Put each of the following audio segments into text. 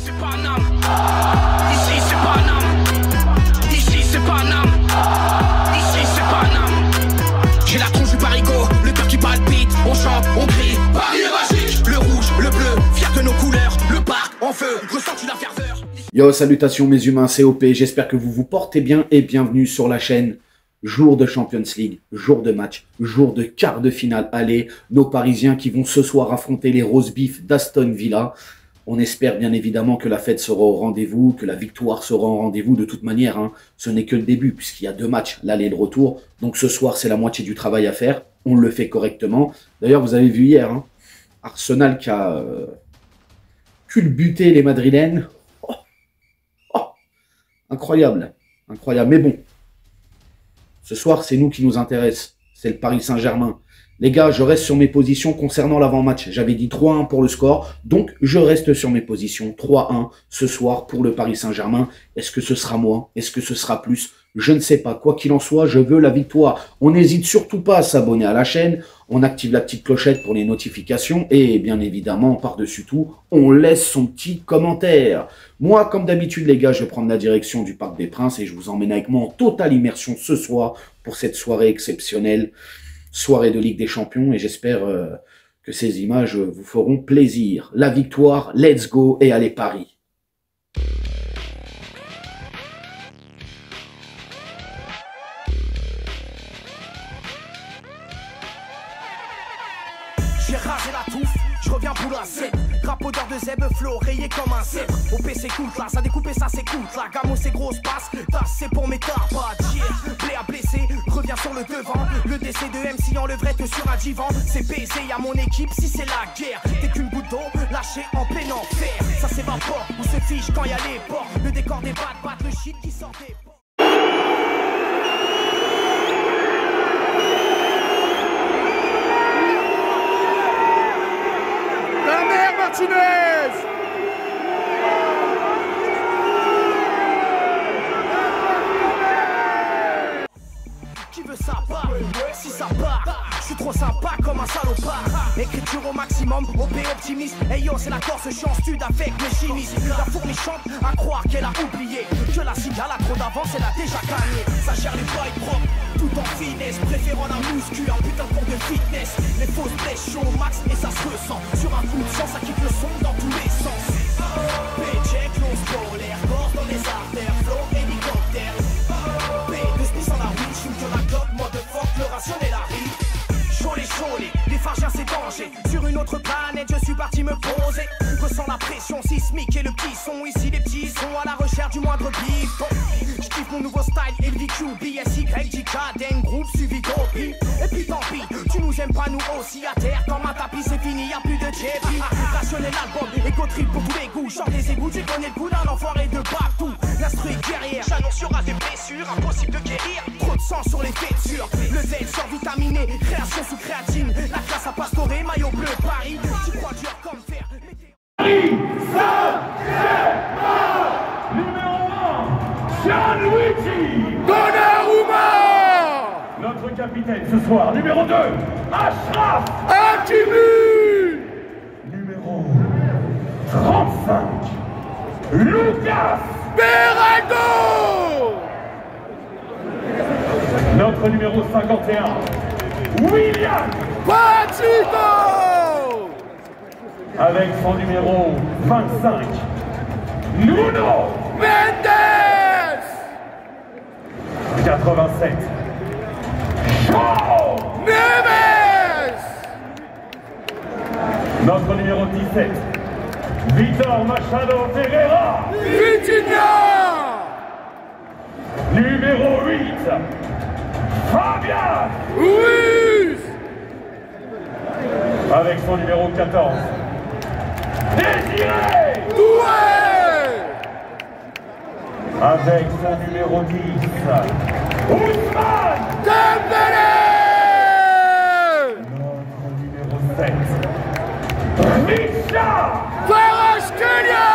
c'est Paname. Ici c'est Paname. Ici c'est Paname. Ici c'est Paname. J'ai la tronche du barigot, le cœur qui palpite. On chante, on crie, Paris est magique. Le rouge, le bleu, fier de nos couleurs. Le parc en feu, ressens-tu la ferveur? Yo, salutations mes humains, c'est OP. J'espère que vous vous portez bien et bienvenue sur la chaîne. Jour de Champions League, jour de match, jour de quart de finale. Allez, nos Parisiens qui vont ce soir affronter les Rose Beef d'Aston Villa. On espère bien évidemment que la fête sera au rendez-vous, que la victoire sera au rendez-vous. De toute manière, hein, ce n'est que le début puisqu'il y a 2 matchs, l'aller et le retour. Donc ce soir, c'est la moitié du travail à faire. On le fait correctement. D'ailleurs, vous avez vu hier, hein, Arsenal qui a culbuté les Madrilènes. Incroyable, incroyable. Mais bon, ce soir, c'est nous qui nous intéresse. C'est le Paris Saint-Germain. Les gars, je reste sur mes positions concernant l'avant-match. J'avais dit 3-1 pour le score, donc je reste sur mes positions. 3-1 ce soir pour le Paris Saint-Germain. Est-ce que ce sera moins? Est-ce que ce sera plus? Je ne sais pas. Quoi qu'il en soit, je veux la victoire. On n'hésite surtout pas à s'abonner à la chaîne. On active la petite clochette pour les notifications. Et bien évidemment, par-dessus tout, on laisse son petit commentaire. Moi, comme d'habitude, les gars, je vais prendre la direction du Parc des Princes et je vous emmène avec moi en totale immersion ce soir pour cette soirée exceptionnelle. Soirée de Ligue des Champions et j'espère que ces images vous feront plaisir. La victoire, let's go et allez Paris. J'ai rasé la touffe, je reviens pour la Z. Drapeau d'or de zèbre, flow rayé comme un zèbre. OP s'écoute là, ça découpe et ça s'écoute là. Gamo c'est grosse passe, tasse c'est pour mes tares, pas dire. Blé à blessé, reviens sur le devant. Le décès de MC en levrette sur un divan. C'est baisé, y'a mon équipe si c'est la guerre. T'es qu'une goutte d'eau, lâchée en plein enfer. Ça s'évapore ou se fiche quand y'a les ports. Le décor des battes, le shit qui sort des ports. Martinez! Qui veut ça part? Si ça part, je suis trop sympa comme un salopard. Écriture au maximum, OP optimiste. Hey yo, c'est la Corse, je suis en stud avec mes chimistes. La fournichante à croire qu'elle a oublié que la cigale a trop d'avance, elle a déjà gagné. Ça gère les boys propres, tout en finesse. Préférant la muscu, un putain de cours de fitness. Les fausses blèches chaud au max et ça se ressent. Sur un coup de sang, ça quitte le son dans tous les sens. P-check, l'once polaire, corps dans les artères, flow, hélicoptère. P, de spice en la winch, shoot la clope, motherfuck, le rationnel arrive. Cholet, les fargiens c'est danger. Sur une autre planète, je suis parti me poser. Ressens la pression sismique et le petit son. Ici les petits sont à la recherche du moindre bif. J'kiffe mon nouveau style, LVQ, BSY, JK, Den Group, suivi d'OP. Et puis tant pis, tu nous aimes pas nous aussi à terre. Quand ma tapis c'est fini, y'a plus de JP. Rationnel album, égo trip pour tous les goûts. Genre des égouts, tu connais le goût d'un enfoiré de partout. L'instru est guerrière, j'annonce y'aura des blessures, impossible de guérir. Trop de sang sur les têtures, le Z survitaminé, création sous créatine. La classe à pastoré, maillot bleu Paris. Tu crois dur comme fer. Paris Saint-Germain! Numéro 1, Gianluigi Donnarumma! Notre capitaine ce soir, numéro 2, Achraf Hakimi! Numéro 35, Lucas Beraldo! Notre numéro 51, William Patito! Avec son numéro 25, Nuno Mendes! 87, João Neves! Notre numéro 17, Vitor Machado Ferreira! Vitinha! Numéro 8, Fabian Ruiz! Avec son numéro 14, Désiré Doué! Avec son numéro 10, Ousmane Dembélé! Notre numéro 7, Richard Kvaratskhelia!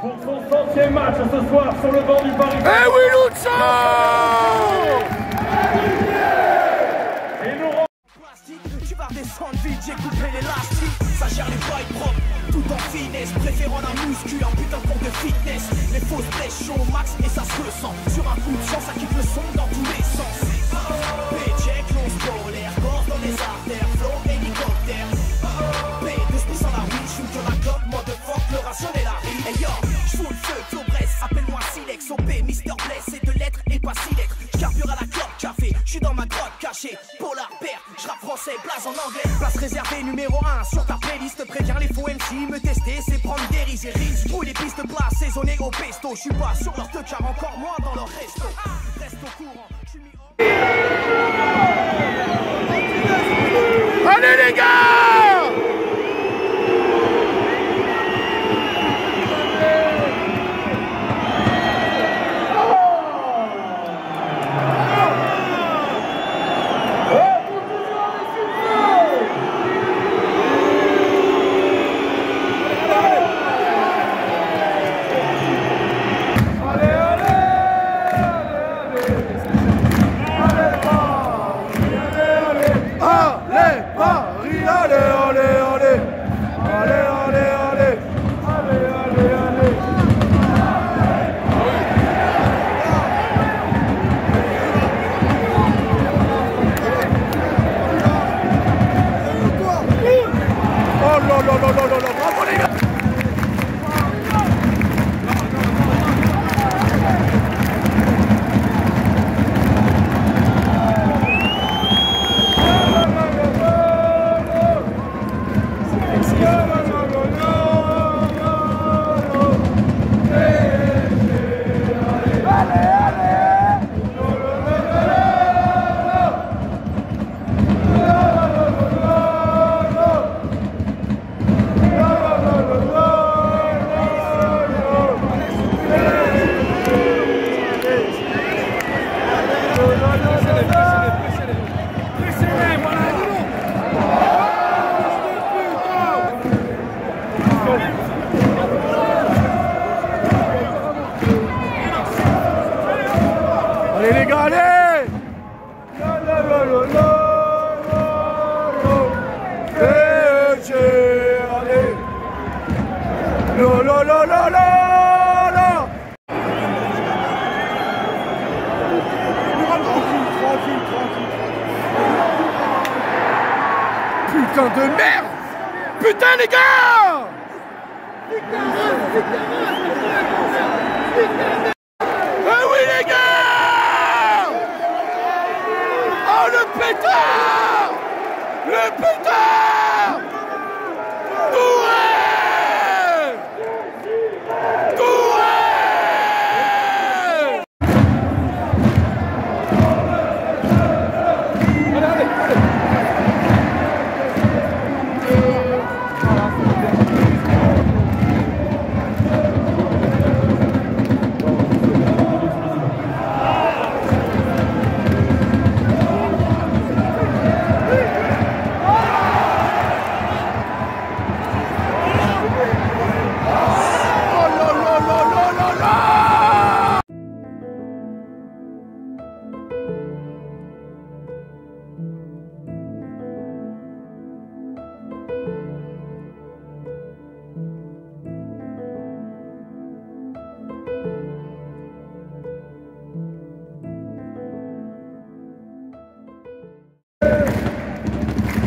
Pour son 100e match ce soir sur le banc du Paris. Eh oui, Lucho! Tu vas redescendre vite, j'ai coupé l'élastique. Ça gère les boys propres, tout tout en finesse, préférant la muscu, un putain de cours de fitness. Les fausses flèches au max et ça se ressent. Sur un coup de chance, ça quitte le son dans tous les sens. P-check, l'once polaire, corps dans les artères, flow, hélicoptère. P2 spis en la weed, shoot sur la clope, motherfuck, le rationnel arrive. Hey yo, j'fous le feu, flow Brest, appelle-moi Silex, OP, Mister Bless, c'est de lettres et pas silex. J'carbure à la clope café, j'suis dans ma grotte cachée. Polar père, j'rappe français, blaze en anglais. Place réservée numéro 1 sur ta playlist. Préviens les faux MC, me tester, c'est prendre des risques et risques. Trouille les pistes places, saisonnées au pesto. J'suis pas sur leur car encore moins dans leur resto. Reste au courant, j'suis mis au... Allez les gars! Allez les gars, allez! Putain de merde! Putain les gars! Ah oui les gars! Oh le pétard! Le pétard! Touré! Touré! Allez, allez, allez!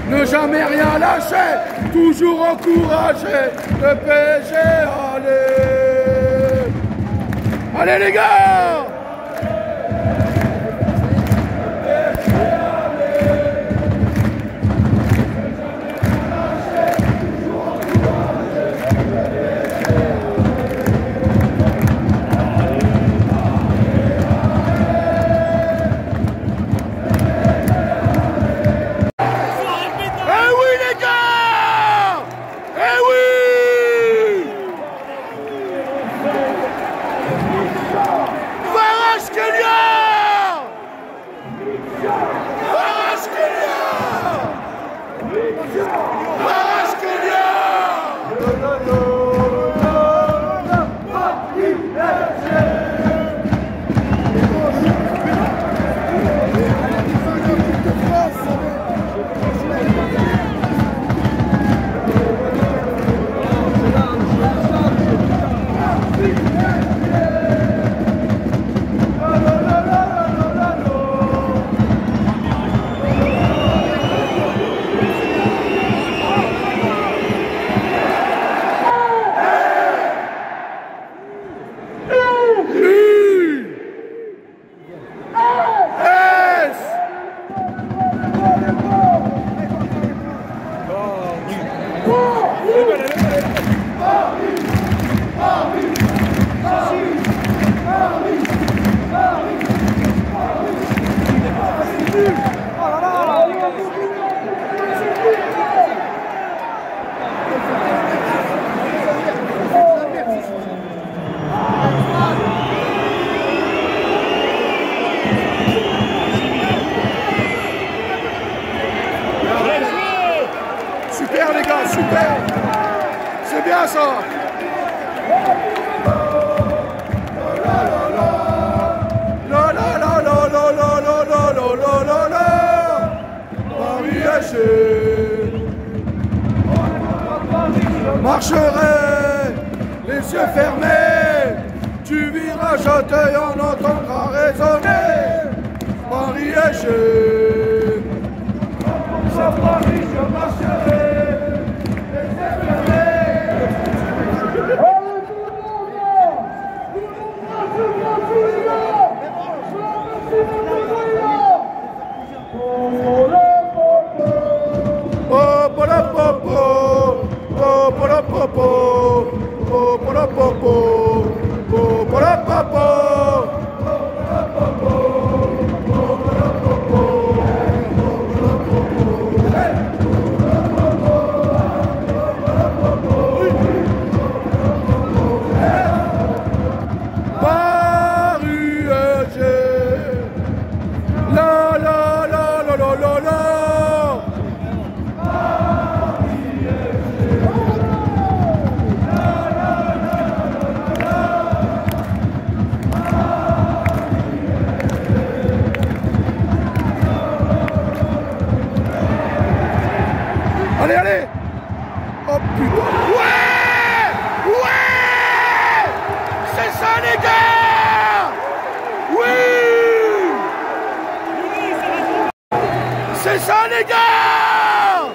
Ne jamais rien lâcher, toujours encourager le PSG, allez! Allez les gars! bien ça. La la la la la la la la la la la la. Paris FC. Je marcherai les yeux fermés. Du virage à Auteuil, on entendra résonner. Paris FC. Sur Paris, je marcherai. Allez, allez! Oh putain! Ouais! Ouais! C'est ça les gars! Oui! C'est ça les gars!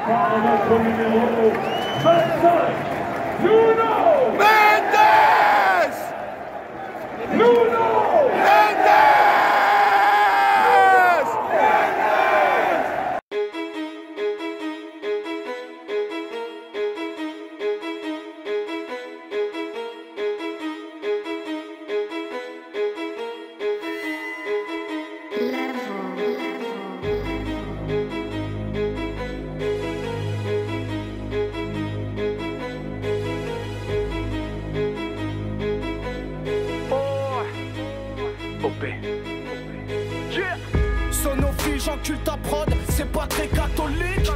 Par notre numéro 25, Nuno Mendes! Nuno Mendes! Sonophile, j'encule ta prod, c'est pas très catholique.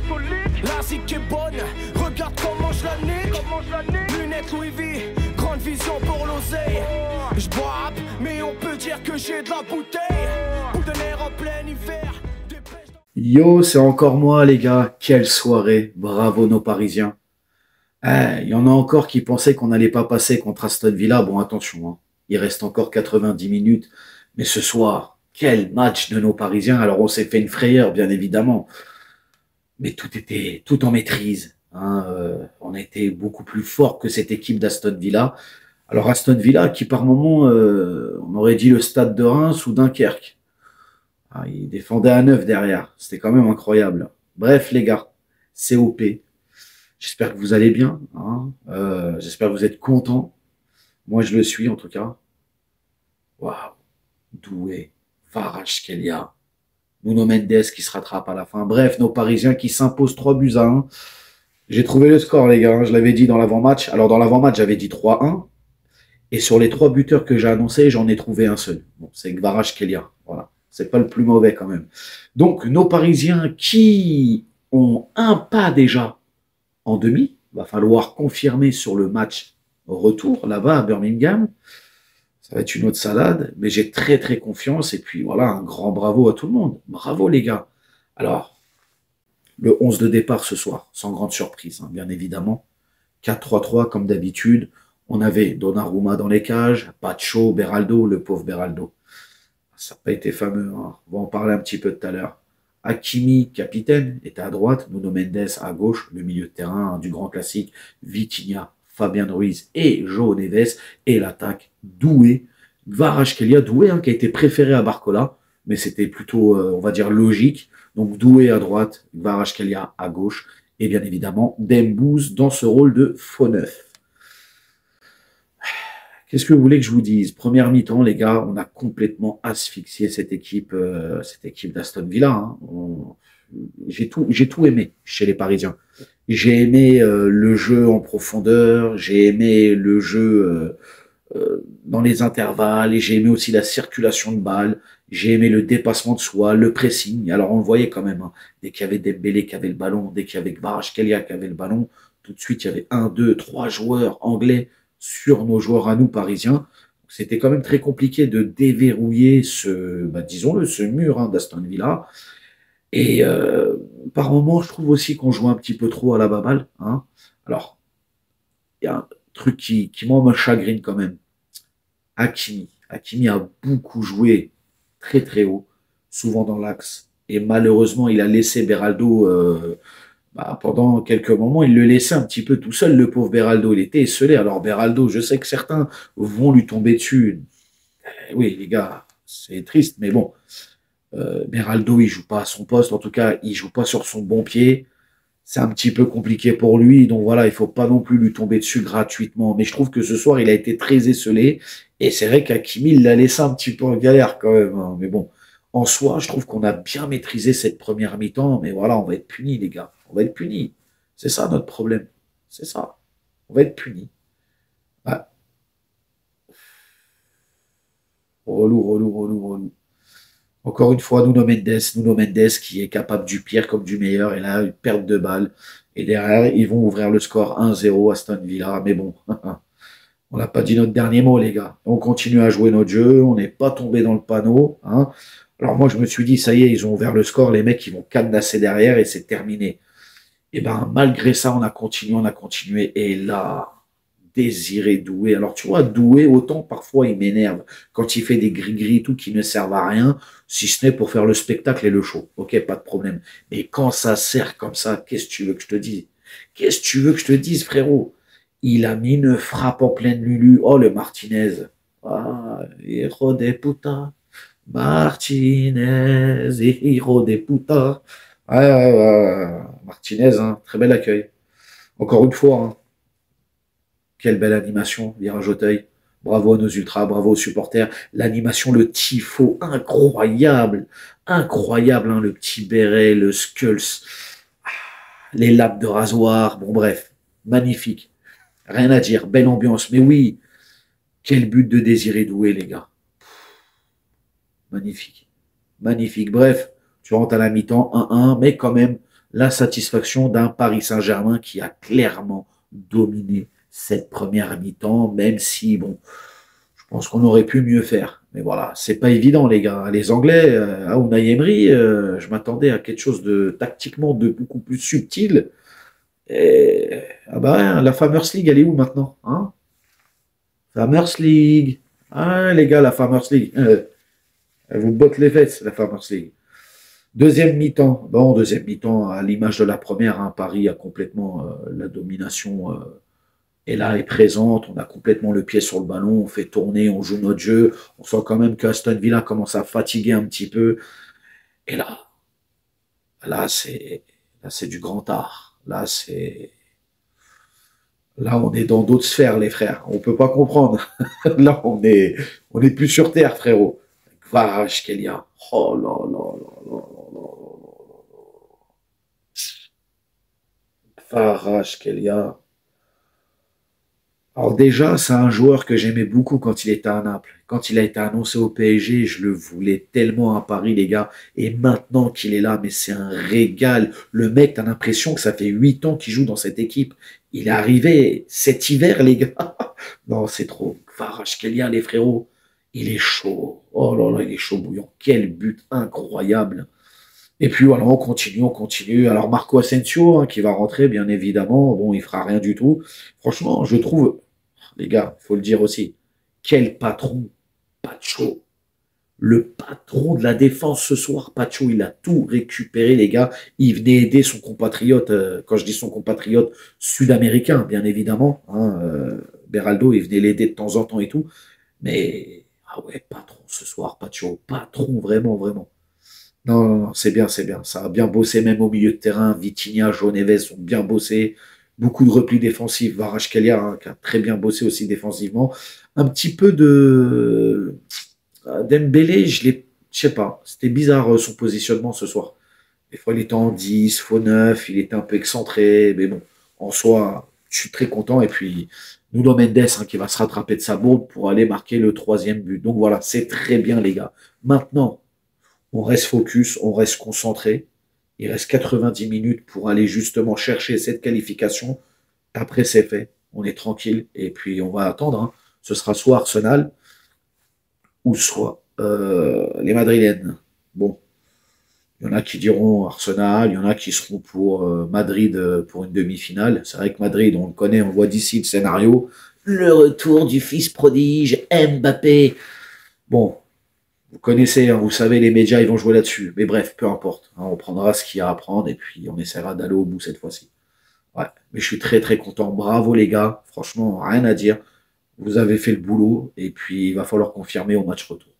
La zik est bonne, regarde comment je la nique. Lunettes Louis V, grande vision pour l'oseille. J'bois, mais on peut dire que j'ai de la bouteille. Boule de nerf en plein hiver. Yo, c'est encore moi les gars, quelle soirée, bravo nos Parisiens. Il y en a encore qui pensaient qu'on n'allait pas passer contre Aston Villa, bon attention, hein. Il reste encore 90 minutes, mais ce soir, quel match de nos Parisiens. Alors on s'est fait une frayeur bien évidemment, mais tout était tout en maîtrise, hein. On a été beaucoup plus fort que cette équipe d'Aston Villa. Alors Aston Villa qui par moment, on aurait dit le stade de Reims ou Dunkerque. Il défendait à 9 derrière. C'était quand même incroyable. Bref, les gars, COP. J'espère que vous allez bien, hein. J'espère que vous êtes contents. Moi, je le suis, en tout cas. Waouh. Doué. Kvaratskhelia. Nuno Mendes qui se rattrape à la fin. Bref, nos Parisiens qui s'imposent 3-1. J'ai trouvé le score, les gars. Je l'avais dit dans l'avant-match. Alors, dans l'avant-match, j'avais dit 3-1. Et sur les 3 buteurs que j'ai annoncés, j'en ai trouvé un seul. Bon, c'est Kvaratskhelia. Voilà. C'est pas le plus mauvais quand même. Donc, nos Parisiens qui ont un pas déjà en demi, va falloir confirmer sur le match retour là-bas à Birmingham. Ça va être une autre salade, mais j'ai très très confiance. Et puis voilà, un grand bravo à tout le monde. Bravo les gars. Alors, le 11 de départ ce soir, sans grande surprise, hein, bien évidemment. 4-3-3 comme d'habitude. On avait Donnarumma dans les cages, Pacho, Beraldo, le pauvre Beraldo. Ça n'a pas été fameux, hein. On va en parler un petit peu tout à l'heure. Hakimi, capitaine, était à droite, Nuno Mendes à gauche, le milieu de terrain, hein, du grand classique, Vitinha, Fabien Ruiz et João Neves, et l'attaque Doué, Kvaratskhelia, Doué, hein, qui a été préféré à Barcola, mais c'était plutôt, on va dire, logique. Donc Doué à droite, Kvaratskhelia à gauche, et bien évidemment Dembouz dans ce rôle de faux neuf. Qu'est-ce que vous voulez que je vous dise? Première mi-temps, les gars, on a complètement asphyxié cette équipe d'Aston Villa, hein. J'ai tout aimé chez les Parisiens. J'ai aimé le jeu en profondeur, j'ai aimé le jeu dans les intervalles, et j'ai aimé aussi la circulation de balles, j'ai aimé le dépassement de soi, le pressing. Alors on le voyait quand même, hein. Dès qu'il y avait Dembélé qui avait le ballon, dès qu'il y avait Kvaratskhelia qui avait le ballon, tout de suite, il y avait un, deux, trois joueurs anglais sur nos joueurs à nous, parisiens. C'était quand même très compliqué de déverrouiller disons-le, ce mur d'Aston Villa. Et par moments, je trouve aussi qu'on joue un petit peu trop à la baballe. Alors, il y a un truc qui moi, me chagrine quand même. Hakimi. Hakimi a beaucoup joué très très haut, souvent dans l'axe. Et malheureusement, il a laissé Beraldo, pendant quelques moments, il le laissait un petit peu tout seul, le pauvre Beraldo. Il était esselé. Alors Beraldo, je sais que certains vont lui tomber dessus. Oui, les gars, c'est triste, mais bon. Beraldo, il joue pas à son poste. En tout cas, il joue pas sur son bon pied. C'est un petit peu compliqué pour lui. Donc voilà, il faut pas non plus lui tomber dessus gratuitement. Mais je trouve que ce soir, il a été très esselé. Et c'est vrai qu'Hakimi, il l'a laissé un petit peu en galère quand même. Mais bon, en soi, je trouve qu'on a bien maîtrisé cette première mi-temps. Mais voilà, on va être punis, les gars. On va être punis. C'est ça notre problème. C'est ça. On va être punis. Ah, relou, relou, relou, relou. Encore une fois, Nuno Mendes qui est capable du pire comme du meilleur. Et là, une perte de balle. Et derrière, ils vont ouvrir le score 1-0 à Aston Villa. Mais bon, on n'a pas dit notre dernier mot, les gars. On continue à jouer notre jeu. On n'est pas tombé dans le panneau. Alors moi, je me suis dit, ça y est, ils ont ouvert le score. Les mecs, ils vont cadenasser derrière et c'est terminé. Et ben, malgré ça, on a continué. Et là, Désiré Doué. Alors, tu vois, Doué, autant parfois il m'énerve quand il fait des gris-gris et tout qui ne servent à rien, si ce n'est pour faire le spectacle et le show. Ok, pas de problème. Mais quand ça sert comme ça, qu'est-ce que tu veux que je te dise? Qu'est-ce que tu veux que je te dise, frérot? Il a mis une frappe en pleine lulu. Oh, le Martinez. Ah, hijo de puta. Martinez, hijo de puta. Martinez, très bel accueil. Encore une fois, quelle belle animation, virage Auteuil. Bravo à nos ultras, bravo aux supporters. L'animation, le tifo, incroyable. Incroyable, le petit béret, le skulls, les lames de rasoir. Bon, bref, magnifique. Rien à dire, belle ambiance. Mais oui, quel but de Désiré Doué, les gars. Magnifique. Magnifique. Bref, tu rentres à la mi-temps, 1-1, mais quand même, la satisfaction d'un Paris Saint-Germain qui a clairement dominé cette première mi-temps, même si, bon, je pense qu'on aurait pu mieux faire. Mais voilà, c'est pas évident, les gars. Les Anglais, à Unai Emery, je m'attendais à quelque chose de tactiquement de beaucoup plus subtil. Et, la Farmers League, elle est où maintenant, Farmers League. Les gars, la Farmers League. Elle vous botte les fesses, la Farmers League. Deuxième mi-temps. Bon, deuxième mi-temps, à l'image de la première, Paris a complètement la domination. Et là, est présente, on a complètement le pied sur le ballon, on fait tourner, on joue notre jeu. On sent quand même que Aston Villa commence à fatiguer un petit peu. Et là, c'est du grand art. Là, on est dans d'autres sphères, les frères. On peut pas comprendre. Là, on est plus sur terre, frérot. Kvaratskhelia. Oh là là là là là là. Kvaratskhelia. Alors déjà, c'est un joueur que j'aimais beaucoup quand il était à Naples. Quand il a été annoncé au PSG, je le voulais tellement à Paris, les gars. Et maintenant qu'il est là, mais c'est un régal. Le mec, t'as l'impression que ça fait 8 ans qu'il joue dans cette équipe. Il est arrivé cet hiver, les gars. Non, c'est trop. Kvaratskhelia, les frérots, il est chaud. Oh là là, il est chaud bouillant. Quel but incroyable. Et puis voilà, on continue, on continue. Alors Marco Asensio, qui va rentrer, bien évidemment. Bon, il fera rien du tout. Franchement, je trouve, les gars, faut le dire aussi, quel patron, Pacho. Le patron de la défense ce soir, Pacho, il a tout récupéré, les gars. Il venait aider son compatriote, quand je dis son compatriote sud-américain, bien évidemment. Beraldo, il venait l'aider de temps en temps et tout. Mais, ouais, patron ce soir, Pacho. Patron, vraiment, vraiment. Non, non, non, c'est bien, c'est bien. Ça a bien bossé, même au milieu de terrain. Vitinha, João Neves ont bien bossé. Beaucoup de replis défensifs. Kvaratskhelia, qui a très bien bossé aussi défensivement. Un petit peu de Dembélé, je sais pas. C'était bizarre son positionnement ce soir. Des fois, il était en 10, faux 9, il était un peu excentré. Mais bon, en soi, je suis très content. Et puis, Nuno Mendes, qui va se rattraper de sa bourde pour aller marquer le 3e but. Donc voilà, c'est très bien, les gars. Maintenant, on reste focus, on reste concentré. Il reste 90 minutes pour aller justement chercher cette qualification. Après, c'est fait. On est tranquille. Et puis, on va attendre. Hein. Ce sera soit Arsenal ou soit les Madrilènes. Bon. Il y en a qui diront Arsenal, il y en a qui seront pour Madrid pour une demi-finale. C'est vrai que Madrid, on le connaît, on voit d'ici le scénario. Le retour du fils prodige, Mbappé. Bon, vous connaissez, hein, vous savez, les médias, ils vont jouer là-dessus. Mais bref, peu importe. Hein, on prendra ce qu'il y a à prendre et puis on essaiera d'aller au bout cette fois-ci. Ouais, mais je suis très très content. Bravo les gars. Franchement, rien à dire. Vous avez fait le boulot et puis il va falloir confirmer au match retour.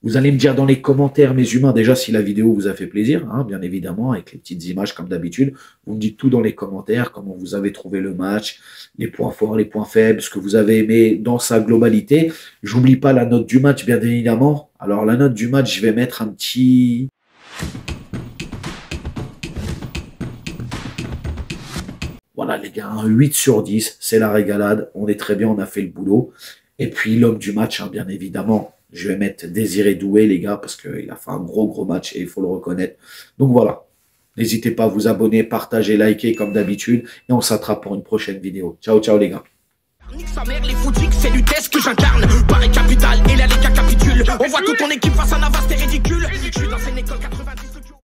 Vous allez me dire dans les commentaires, mes humains, déjà si la vidéo vous a fait plaisir, hein, bien évidemment, avec les petites images comme d'habitude. Vous me dites tout dans les commentaires, comment vous avez trouvé le match, les points forts, les points faibles, ce que vous avez aimé dans sa globalité. J'oublie pas la note du match, bien évidemment. Alors la note du match, je vais mettre un petit... Voilà les gars, un 8 sur 10, c'est la régalade, on est très bien, on a fait le boulot. Et puis l'homme du match, hein, bien évidemment, je vais mettre Désiré Doué les gars, parce qu'il a fait un gros match et il faut le reconnaître. Donc voilà, n'hésitez pas à vous abonner, partager, liker comme d'habitude, et on s'attrape pour une prochaine vidéo. Ciao ciao les gars. Nique sa mère, les foutuques, c'est du test que j'incarne.